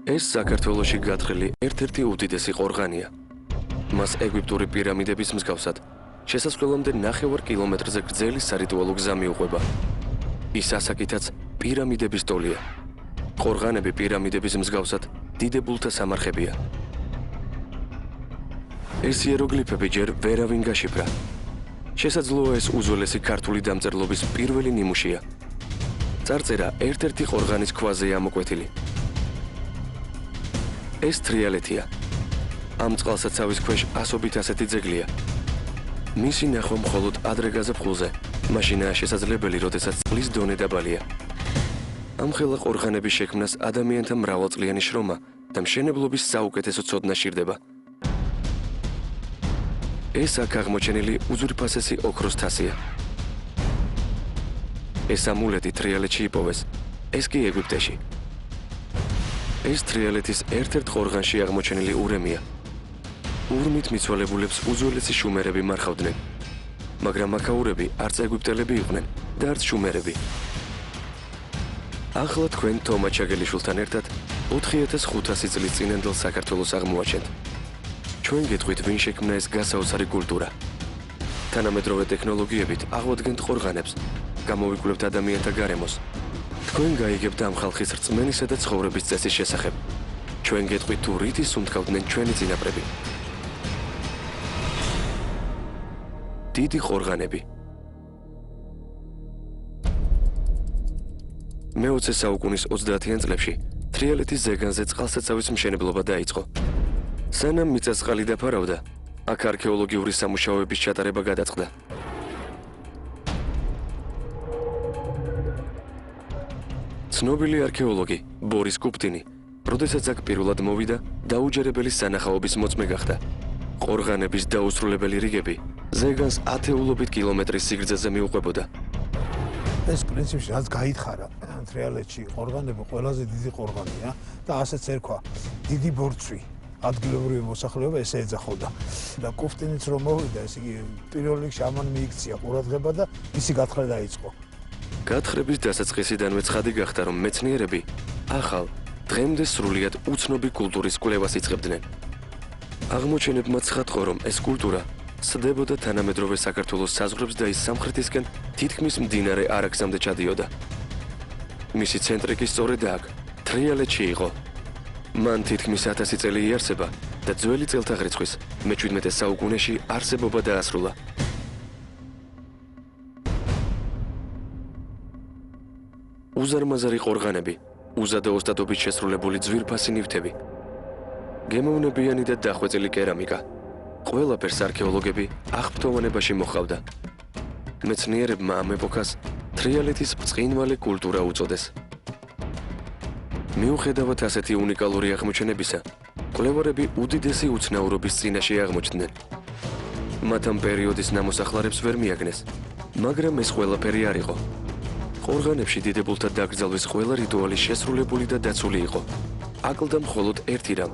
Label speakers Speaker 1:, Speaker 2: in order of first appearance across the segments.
Speaker 1: ეს საქართველოში გათხრილი ერთ-ერთი უდიდესი ყორღანია. მას ეგვიპტური პირამიდების მსგავსად შესასვლელამდე 9 კილომეტრზე გრძელი სარიტუალო გზა მიუყვება. ის ასაკითაც პირამიდების ტოლია. ყორღანები პირამიდების მსგავსად დიდებულთა სამარხებია. ეს იეროგლიფები ჯერ ვერავინ გაშიფრა. შესაძლოა ეს უძველესი ქართული დამწერლობის პირველი ნიმუშია. წარწერა ერთ-ერთი ყორღანის ქვაზეა ამოკვეთილი. ეს თრიალეთია. ამ წყალსაცავის ქვეშ ასობით ასეთი ძეგლია. მისი ნახვა მხოლოდ ადრე გაზაფხულზე, მაშინაა შესაძლებელი, როდესაც წყლის დონე დაბალია. ამ ხელა ყორღანების შექმნას ადამიანთა მრავალწლიანი შრომა და მშენებლობის საუკეთესო ცოდნა სჭირდება. ეს აქ აღმოჩენილი უძვირფასესი ოქროს თასია. ეს ამულეტი თრიალეთში იპოვეს, ეს კი ეგვიპტეში. ეს თრიალეთის ერთ-ერთ ყორღანში აღმოჩენილი ურემია. ურმით მიცვალებულებს უძველესი შუმერები მარხავდნენ, მაგრამ აქაურები არც ეგვიპტელები იყვნენ და არც შუმერები. ახლა თქვენ თომა ჩაგელიშვილთან ერთად 4500 წლის წინანდელ საქართველოს აღმოაჩენთ. ჩვენ გეტყვით, ვინ შექმნა ეს გასაოცარი კულტურა. თანამედროვე ტექნოლოგიებით აღვადგენთ ყორღანებს, გამოვიკვლევთ ადამიანთა გარემოს. თქვენ გაიგებთ ამ ხალხის რწმენისა და ცხოვრების წესის შესახებ. ჩვენ გეტყვით, თუ რითი სუნთქავდნენ ჩვენი წინაპრები. დიდი ყორღანები. მე-20 საუკუნის 30-იან წლებში თრიალეთის ზეგანზე წყალსაცავის მშენებლობა დაიწყო. სანამ მიწა-წყალი დაფარავდა, აქ არქეოლოგიური სამუშაოების ჩატარება გადაწყდა. ცნობილი არქეოლოგი ბორის კუპტინი, როდესაც აქ პირველად მოვიდა, დაუჯერებელი სანახაობის მოწმე გახდა. ყორღანების დაუსრულებელი რიგები ზეგანს ათეულობით კილომეტრის სიგრძეზე მიუყვებოდა.
Speaker 2: ეს პრინციპში რაც გაითხარა თრიალეთში ყორღანები ყველაზე დიდი ყორღანია და ასეც ერქვა დიდი ბორცვი. ადგილობრივი მოსახლეობა ესე ეძახოდა და კუპტინიც რომ მოვიდა, ეს იგი პირველ რიგში ამან მიიქცია ყურადღება და მისი გათხრა დაიწყო.
Speaker 1: გათხრების დასაწყისიდანვე ცხადი გახდა, რომ მეცნიერები ახალ, დღემდე სრულიად უცნობი კულტურის კვლევას იწყებდნენ. აღმოჩენებმა ცხადყო, რომ ეს კულტურა სდებოდა თანამედროვე საქართველოს საზღვრებს და ის სამხრეთისკენ თითქმის მდინარე არაქსამდე ჩადიოდა. მისი ცენტრი კი სწორედ აქ, თრიალეთში იყო. მან თითქმის 1000 წელი იარსება და ძველი წელთაღრიცხვის მე-17 საუკუნეში არსებობა დაასრულა. უზარმაზარი ყორღანები, უზადო ოსტატობით შესრულებული ძვირფასი ნივთები, გემოვნებიანი და დახვეწილი კერამიკა. ყველაფერს არქეოლოგები აღფრთოვანებაში მოჰყავდა. მეცნიერებმა ამ ეპოქას თრიალეთის ბრწყინვალე კულტურა უწოდეს. მიუხედავად ასეთი უნიკალური აღმოჩენებისა, კვლევარები უდიდესი უცნაურობის წინაშე აღმოჩნდნენ. მათ ამ პერიოდის ნამოსახლარებს ვერ მიაგნეს, მაგრამ ეს ყველაფერი არ იყო. ყორღანებში დიდებულთა დაკრძალვის ყველა რიტუალი შესრულებული და დაცული იყო. აკლდა მხოლოდ ერთი რამ.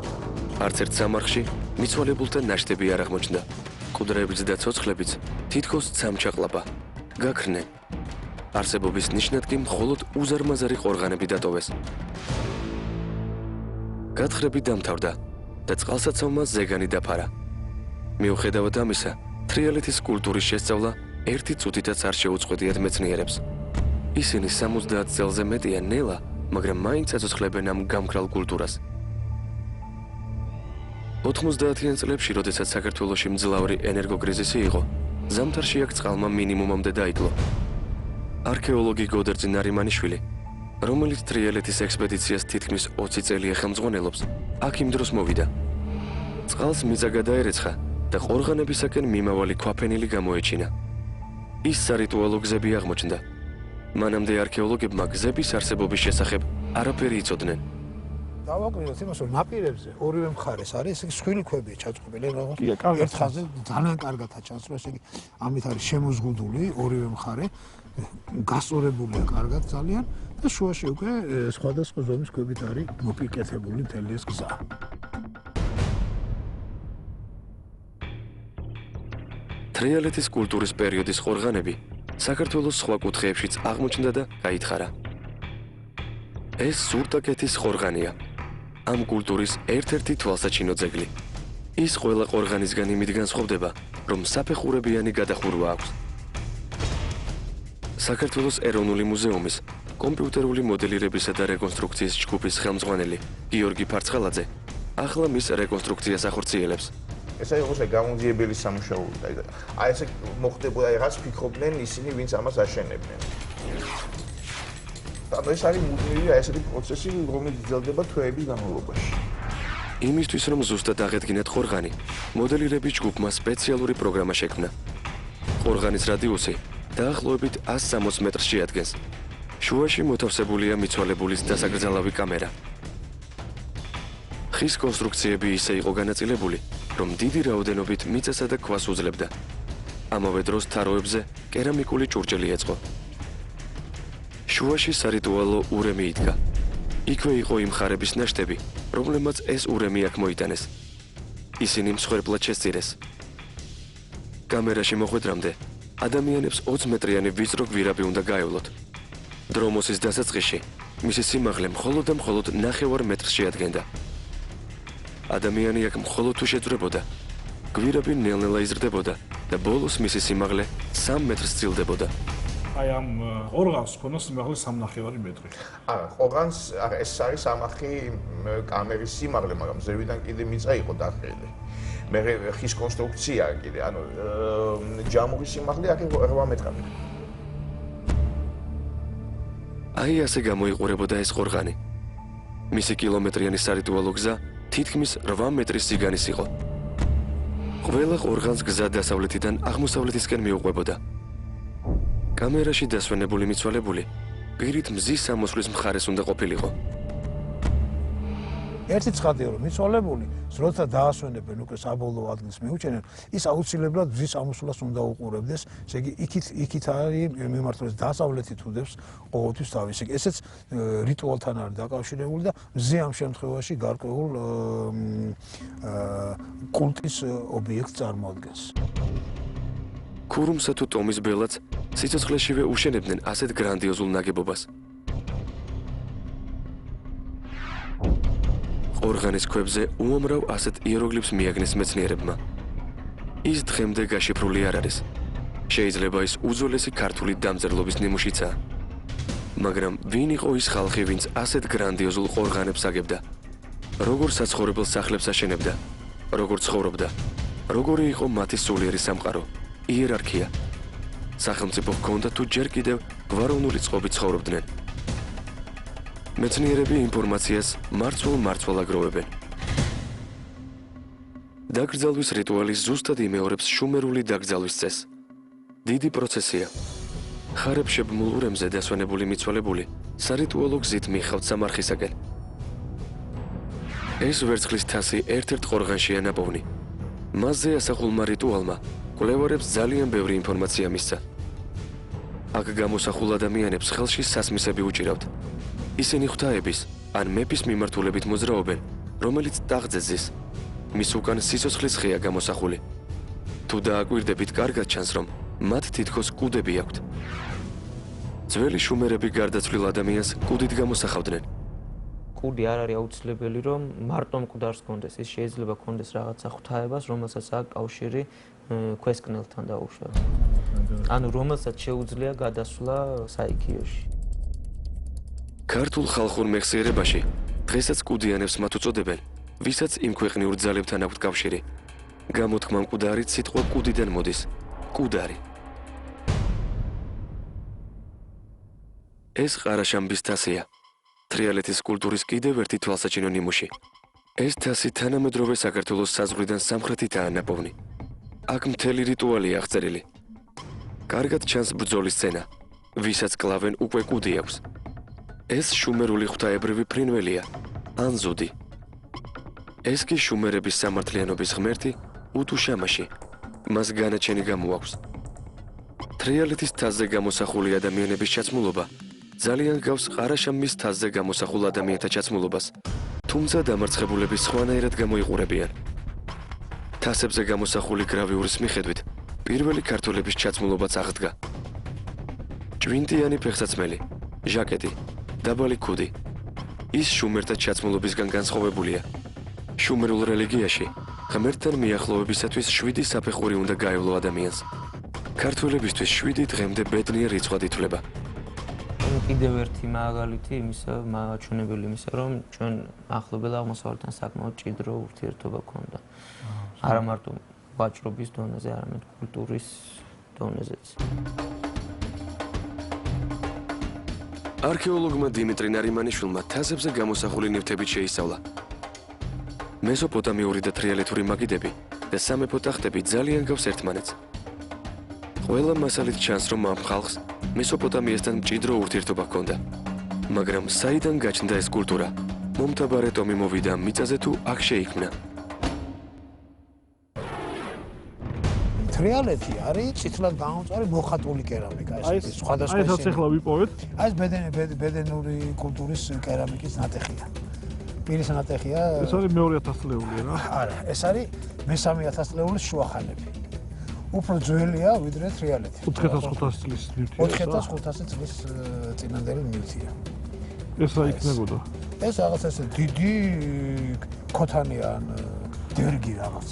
Speaker 1: არც ერთ სამარხში მიცვალებულთა ნაშთები არ აღმოჩნდა. კუდრებიც და ცოცხლებიც თითქოს ცამჩაყლაპა. გაქრნენ. არსებობის ნიშნად კი მხოლოდ უზარმაზარი ყორღანები დატოვეს. გათხრები დამთავრდა და წყალსაცავმა ზეგანი დაფარა. მიუხედავად ამისა, თრიალეთის კულტურის შესწავლა ერთი წუთითაც არ შეუწყვეტიათ მეცნიერებს. ისინი 70 წელზე მეტია ნელა, მაგრამ მაინც აცოცხლებენ ამ გამქრალ კულტურას. 90-იან წლებში, როდესაც საქართველოში მძლავრი ენერგოკრიზისი იყო, ზამთარში აქ წყალმა მინიმუმამდე დაიკლო. არქეოლოგი გოდერძი ნარიმანიშვილი, რომელიც თრიალეთის ექსპედიციას თითქმის 20 წელი ეხელმძღვანელობს, აქ იმ დროს მოვიდა. წყალს მიწა გადაერეცხა და ყორღანებისაკენ მიმავალი ქვაფენილი გამოეჩინა. ის სარიტუალო გზები აღმოჩნდა. მანამდე არქეოლოგებმა გზების არსებობის შესახებ არაფერი იცოდნენ.
Speaker 2: დავაკვირდეთ იმას, რომ ნაპირებზე ორივე მხარეს არის ეს სხვილი ქვებია ჩაწყობილი რაღაც. ერთ ხაზზე ძალიან კარგადაა ჩანს, რომ ესე იგი ამით არის შემოზღუდული ორივე მხარე, გასწორებულია კარგად ძალიან და შუაში უკვე სხვადასხვა ზომის ქვებით არის მოპიკეთებული მთელი ეს გზა.
Speaker 1: თრიალეთის კულტურის პერიოდის ყორღანები საქართველოს სხვა კუთხეებშიც აღმოჩნდა და გაითხარა. ეს სურტაკეთის ყორღანია. ამ კულტურის ერთ-ერთი თვალსაჩინო ძეგლი. ის ყველა ყორღანისგან იმით განსხვავდება, რომ საფეხურებიანი გადახურვა აქვს. საქართველოს ეროვნული მუზეუმის კომპიუტერული მოდელირებისა და რეკონსტრუქციის ჯგუფის ხელმძღვანელი გიორგი ფარცხალაძე ახლა მის რეკონსტრუქციას ახორციელებს.
Speaker 3: ესა იყო გამოძიებელი სამუშაო. აი ესე მოხდებოდა, რაღაც ფიქრობდნენ ისინი, ვინც ამას აშენებდნენ. და ეს არის მუდმივი ესეთი პროცესი, რომელიც გრძელდება თვეების განმავლობაში.
Speaker 1: იმისთვის, რომ ზუსტად აღედგინათ ყორღანი, მოდელირების ჯგუფმა სპეციალური პროგრამა შექმნა. ყორღანის რადიუსი დაახლოებით 160 მეტრს შეადგენს. შუაში მოთავსებულია მიცვალებულის დასაკრძალავი კამერა. ხის კონსტრუქციები ისე იყო განაწილებული, რომ დიდი რაოდენობით მიწასა და ქვას უძლებდა. ამავე დროს თაროებზე კერამიკული ჭურჭელი ეწყო. შუაში სარიტუალო ურემი იდგა. იქვე იყო იმ ხარების ნაშთები, რომლებმაც ეს ურემი აქ მოიტანეს. ისინი მსხვერპლად შესწირეს. კამერაში მოხვედრამდე ადამიანებს 20 მეტრიანი ვიწრო გვირაბი უნდა გაევლოთ. დრომოსის დასაწყისში მისი სიმაღლე მხოლოდ და მხოლოდ 9 მეტრს შეადგენდა. ადამიანი აქ მხოლოდ თუ შეძვრებოდა, გვირაბი ნელ-ნელა იზრდებოდა და ბოლოს მისი სიმაღლე 3 მეტრს ცილდებოდა.
Speaker 4: აი ამ ყორღანს ქონდა სიმაღლე 3.5 მეტრი.
Speaker 3: არა, ყორღანს ეს არის სამახი კამერის სიმაღლე, მაგრამ ზევიდან კიდე მიწა იყო დახრილი. მე ხის კონსტრუქცია კიდე, ანუ ჯამურის სიმაღლე აქ 8 მეტრამდე.
Speaker 1: აი ასე გამოიყურებოდა ეს ყორღანი. მისი კილომეტრიანი სარიტუალო გზა თითქმის 8 მეტრის სიგანის იყო. ყველა ყორღანს გზა დასავლეთიდან აღმოსავლეთისკენ მიუყვებოდა. კამერაში დასვენებული მიცვალებული პირით მზის სამოსვლის მხარეს უნდა ყოფილიყო.
Speaker 2: ერთი ცხადია, რომ მიცვალებული, როცა დაასვენებენ უკვე საბოლოო ადგილს მიუჩენენ, ის აუცილებლად მზის ამოსვლას უნდა უყურებდეს. ესე იგი, იქით არის მიმართულების დასავლეთით უდევს ყოველთვის თავის. ესეც რიტუალთან არის დაკავშირებული და მზე ამ შემთხვევაში გარკვეულ კულტის ობიექტს წარმოადგენს.
Speaker 1: ქურუმსა თუ ტომის ბელაც სიცოცხლეშივე უშენებდნენ ასეთ გრანდიოზულ ნაგებობას. ყორღანის ქვებზე უამრავ ასეთ იეროგლიფს მიაგნეს მეცნიერებმა. ის დღემდე გაშიფრული არ არის. შეიძლება ის უძველესი ქართული დამწერლობის ნიმუშიცაა. მაგრამ ვინ იყო ის ხალხი, ვინც ასეთ გრანდიოზულ ყორღანებს აგებდა? როგორ საცხოვრებელ სახლებს აშენებდა? როგორ ცხოვრობდა? როგორი იყო მათი სულიერი სამყარო? იერარქია. სახელმწიფო ჰქონდა თუ ჯერ კიდევ გვაროვნული წყობით ცხოვრობდნენ. მეცნიერები ინფორმაციას მარცვალ აგროვებენ. დაკრძალვის რიტუალი ზუსტად იმეორებს შუმერული დაკრძალვის წესს. დიდი პროცესია. ხარებშებმულ ურემზე დასვენებული მიცვალებული სარიტუალო გზით მიხავთ სამარხისაკენ. ეს ვერცხლის თასი ერთ-ერთ ყორღანშია ნაპოვნი. მასზე ასახულმა რიტუალმა კვლევარებს ძალიან ბევრი ინფორმაცია მისცა. აქ გამოსახულ ადამიანებს ხელში სასმისები უჭირავთ. ისინი ღვთაების ან მეფის მიმართულებით მოძრაობენ, რომელიც ტახტზე ზის. მის უკან სიცოცხლის ხეა გამოსახული. თუ დააკვირდებით, კარგად ჩანს, რომ მათ თითქოს კუდები აქვთ. ძველი შუმერები გარდაცვლილ ადამიანს კუდით გამოსახავდნენ.
Speaker 5: კუდი არ არის აუცილებელი, რომ მარტო მკვდარს კონდეს. ის შეიძლება კონდეს რაღაცა ღვთაებას, რომელსაც აქვს კავშირი ქვესკნელთან დაუშვება. ანუ რომელსაც შეუძლია გადასვლა საიქიოში.
Speaker 1: ქართულ ხალხურ მეხსიერებაში დღესაც კუდიანებს მათ უწოდებენ, ვისაც იმ ქვეყნიურ ძალებთან აქვთ კავშირი. გამოთქმა მკვდარით სიტყვა კუდიდან მოდის. კუდარი. ეს ყარაშამბის თასია. თრიალეთის კულტურის კიდევ ერთი თვალსაჩინო ნიმუში. ეს თასი თანამედროვე საქართველოს საზღვრიდან სამხრეთითაა ნაპოვნი. აქ მთელი რიტუალია აღწერილი. კარგად ჩანს ბრძოლის სცენა, ვისაც კლავენ უკვე კუდი აქვს. ეს შუმერული ღვთაებრივი ფრინველია, ანზუდი. ეს კი შუმერების სამართლიანობის ღმერთი უთუშამაში. მას განაჩენი გამოაქვს. თრიალეთის თასზე გამოსახული ადამიანების ჩაცმულობა ძალიან გავს ყარაშამბის თასზე გამოსახულ ადამიანთა ჩაცმულობას, თუმცა დამარცხებულები სხვანაირად გამოიყურებიან. თასებზე გამოსახული გრავიურის მიხედვით პირველი ქართველების ჩაცმულობაც აღდგა. ჭვინტიანი ფეხსაცმელი, ჟაკეტი, დაბალი ქუდი. ის შუმერთა ჩაცმულობისგან განსხვავებულია. შუმერულ რელიგიაში ღმერთთან მიახლოვებისათვის 7 საფეხური უნდა გაევლო ადამიანს. ქართველებისთვის 7 დღემდე ბედნიერ რიცხვად ითვლება.
Speaker 5: კიდევ ერთი მაგალითი იმისა, მაჩვენებელი იმისა, რომ ჩვენ ახლობელ აღმოსავლეთთან საკმაოდ მჭიდრო ურთიერთობა ჰქონდა. არა მარტო ვაჭრობის დონეზე, არამედ კულტურის დონეზეც.
Speaker 1: არქეოლოგმა დიმიტრი ნარიმანიშვილმა თაზებზე გამოსახული ნივთებით შეისწავლა. მესოპოტამიური და თრიალეთური მაგიდები და სამეფო ტახტები ძალიან გავს ერთმანეთს. ყველა მასალით ჩანს, რომ ამ ხალხს მესოპოტამიასთან მჭიდრო ურთიერთობა ჰქონდა. მაგრამ საიდან გაჩნდა ეს კულტურა? მომთაბარე ტომი მოვიდა მიწაზე თუ აქ შეიქმნა?
Speaker 2: თრიალეთი არის წითლად გამომწვარი მოხატული კერამიკა, ეს სხვადასხვა
Speaker 4: აი ეს ახლა ვიპოვეთ.
Speaker 2: აი ეს ბედენური კულტურის კერამიკის ნატეხია. პირის ნატეხია.
Speaker 4: ეს არის მეორე 1000 წლეული რა?
Speaker 2: არა, ეს არის მესამე 1000 წლეულის შუახანები. უფრო ძველია ვიდრე თრიალეთი.
Speaker 4: 4500 წლის ნივთია.
Speaker 2: 4500 წლის წინანდელი ნივთია.
Speaker 4: ეს რა იქნებოდა?
Speaker 2: ეს რაღაც ესე დიდი ქოთანიან დერგი რაღაც.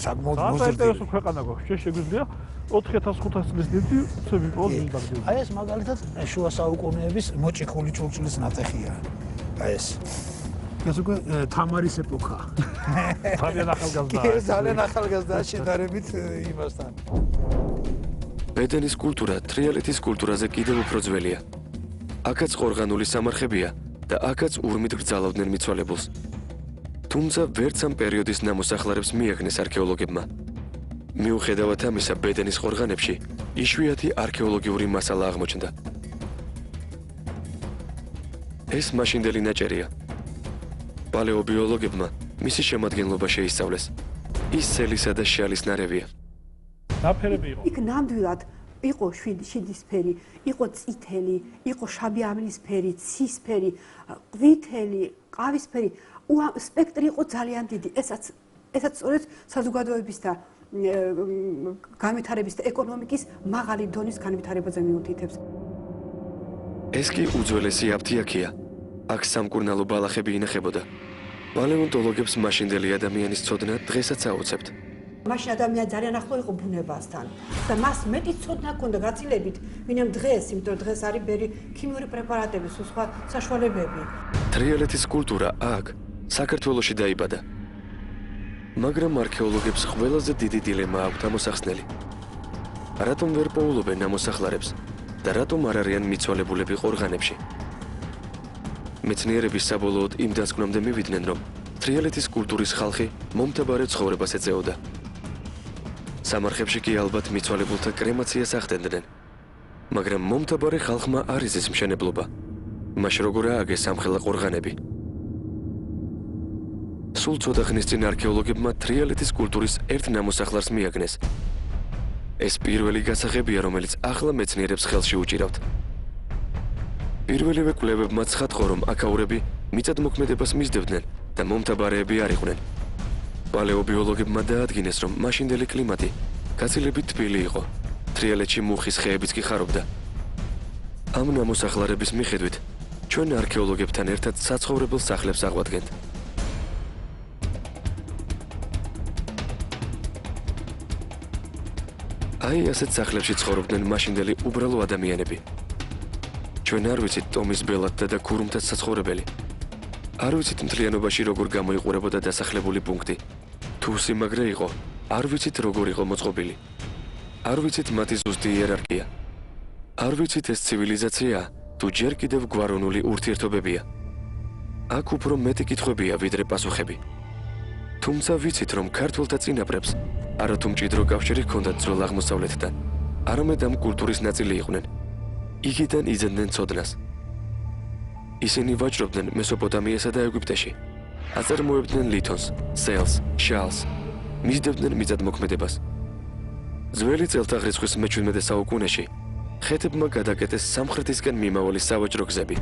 Speaker 2: საკმაოდ მოზრდილი.
Speaker 4: საინტერესო ქვეყანა გვაქვს. შეგვიძლია 4500 წლის ნივთი ვიპოვოთ მიზდაგდები.
Speaker 2: აი ეს მაგალითად შუა საუკუნეების მოჭიქული ჭურჭლის ნატეხია. აი ეს. ეს უკვე თამარის ეპოქა.
Speaker 4: ძალიან ახალგაზრდა.
Speaker 2: ეს ძალიან ახალგაზრდა შედარებით იმასთან.
Speaker 1: ბედენის კულტურა თრიალეთის კულტურაზე კიდევ უფრო ძველია. აქაც ყორღანული სამარხებია და აქაც ურმით გრძალავდნენ მიცვალებულს. თუმცა ვერც ამ პერიოდის ნამოსახლარებს მიაგნეს არქეოლოგებმა. მიუხედავად ამისა, ბედენის ყორღანებში იშვიათი არქეოლოგიური მასალა აღმოჩნდა. ეს მაშინდელი ნაჭერია. პალეობიოლოგებმა მისი შემადგენლობა შეისწავლეს. ის სელისა და შალის ნარევია.
Speaker 4: ნაფერები იყო.
Speaker 6: იქ ნამდვილად იყო შვიდისფერი, იყო წითელი, იყო შავი ამინისფერი, ცისფერი, ყვითელი, ყავისფერი. სპექტრი იყო ძალიან დიდი. ესაც სწორედ საზოგადოების და განვითარების და ეკონომიკის მაღალი დონის განვითარებაზე მიუთითებს.
Speaker 1: ეს კი უძველესი აფთიაქია. აქ სამკურნალო ბალახები ინახებოდა. პალეონტოლოგებს მაშინდელი ადამიანის ცოდნა დღესაც აუცებთ.
Speaker 6: მაშინ ადამიანი ძალიან ახლო იყო ბუნებასთან და მას მეტი ცოდნა ჰქონდა გაცილებით, ვინმე დღეს, იმიტომ დღეს არის ბერი ქიმიური პრეპარატები, სხვა საშუალებები.
Speaker 1: თრიალეთის კულტურა აქ, საქართველოში დაიბადა. მაგრამ არქეოლოგებს ყველაზე დიდი დილემა აქვთ ამოსახსნელი. რატომ ვერ პოულობენ ამოსახლარებს და რატომ არ არიან მიცვალებულები ყორღანებში? მეცნიერები საბოლოოდ იმ დასკვნამდე მივიდნენ, რომ თრიალეთის კულტურის ხალხი მომთაბარე ცხოვრებას ეწეოდა. სამარხებში კი ალბათ მიცვალებულთა კრემაციას ახდენდნენ. მაგრამ მომთაბარე ხალხმა არ იზის მშენებლობა. მაშ როგორ ააგეს სამხელა ყორღანები? სულ ცოტა ხნის წინ არქეოლოგებმა თრიალეთის კულტურის ერთ ნამოსახლარს მიაგნეს. ეს პირველი გასაღებია, რომელიც ახლა მეცნიერებს ხელში უჭირავთ. პირველივე კვლევებმა ცხადყო, რომ აქაურები მიწადმოქმედებას მისდევდნენ და მომთაბარეები არ იყვნენ. პალეობიოლოგებმა დაადგინეს, რომ მაშინდელი კლიმატი გაცილებით თბილი იყო. თრიალეთში მუხის ხეებიც კი ხარობდა. ამ ნამოსახლარების მიხედვით, ჩვენ არქეოლოგებთან ერთად საცხოვრებელ სახლებს აღვადგენთ. აი ასეთ სახლებში ცხოვრობდნენ მაშინდელი უბრალო ადამიანები. ჩვენ არ ვიცით ტომის ბელადთა და ქურუმთას საცხოვრებელი. არ ვიცით მთლიანობაში როგორ გამოიყურებოდა დასახლებული პუნქტი. თუ სიმაგრე იყო, არ ვიცით როგორ იყო მოწყობილი. არ ვიცით მათი ზუსტი იერარქია. არ ვიცით ეს ცივილიზაცია თუ ჯერ კიდევ გვაროვნული ურთიერთობებია. აქ უფრო მეტი კითხვებია ვიდრე პასუხები. თუმცა ვიცით, რომ ქართველთა წინაპრებს არათუ მჭიდრო კავშირი ჰქონდათ ძველ აღმოსავლეთთან, არამედ ამ კულტურის ნაწილი იყვნენ. იქიდან იძენდნენ ცოდნას. ისინი ვაჭრობდნენ მესოპოტამიასა და ეგვიპტეში. აწარმოებდნენ ლითონს, სელს, შალს, მისდევდნენ მიწადმოქმედებას. ძველი წელთაღრიცხვის მე-17 საუკუნეში ხეთებმა გადაკეტეს სამხრეთისკენ მიმავალი სავაჭრო გზები.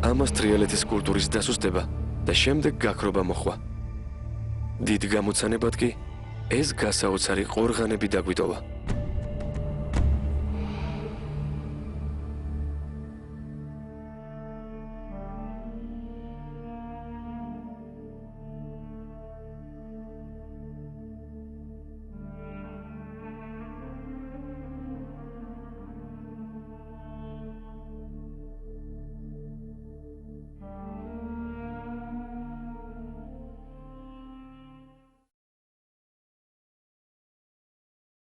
Speaker 1: ამას თრიალეთის კულტურის დასუსტება და შემდეგ გაქრობა მოჰყვა. დიდ გამოცანებად კი ეს გასაოცარი ყორღანები დაგვიტოვა.